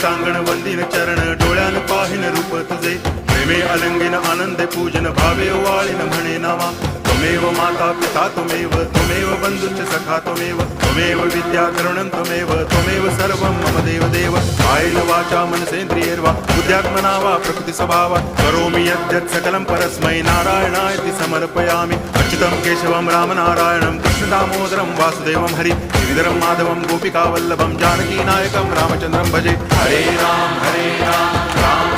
टांगण वंदिन चरण डोळ्यान पाहिन रूप तुझे प्रेमे अलंगिन आनंदे पूजन भावे वाळीन म्हणे नावा त्वमेव माता पिता त्वमेव बंधुश्च सखा त्वमेव विद्या करुणं त्वमेव सर्वं मम देव कायेन वाचा मनसेन्द्रियैर्वा बुद्ध्यात्मना वा प्रकृति स्वभावात् करोमि यद्यत् सकलं परस्मै नारायणायति समर्पयामि अच्युतं केशवं रामनारायणं कृष्णदामोदरं वासुदेवं हरि गिरिधरं माधवं गोपिकावल्लभं जानकीनायकं रामचन्द्रं भजे हरे राम राम